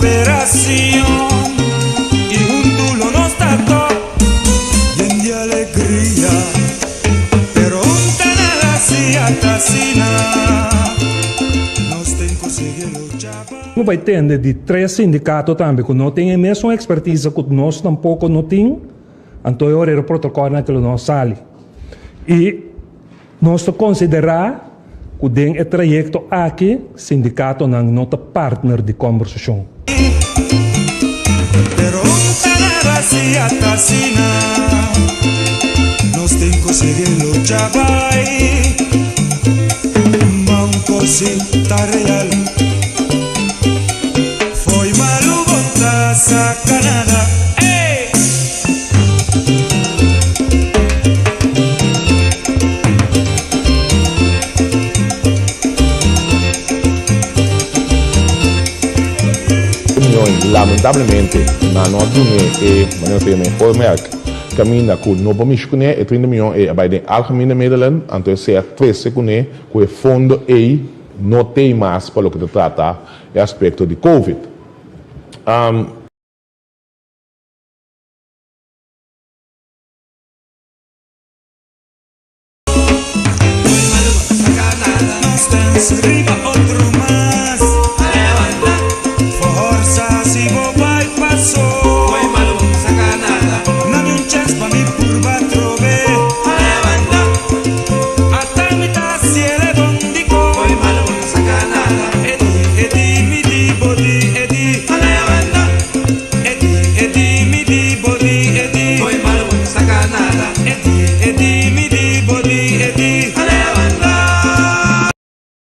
operación y junto lo nos trató y de alegría, pero un nada si atasina nos tem conseguido chapa. Não vai ter de três sindicatos também, que não tem a mesma expertise que nós tampouco não temos, então eu era o protocolo naquilo não sale. E nós considerar que tem o trajecto aqui, sindicato não nota partner de conversação. Pero nada si atasina nos tem conseguido chapa. Uma cosita real foi maluco da sacanada. Lamentavelmente, na nossa caminha com não vamos conhecer e 30 milhões bij de algemene middelen, então se é 13 conhecer com o fundo aí não tem mais para o que trata o aspecto de Covid. Riba outro mar.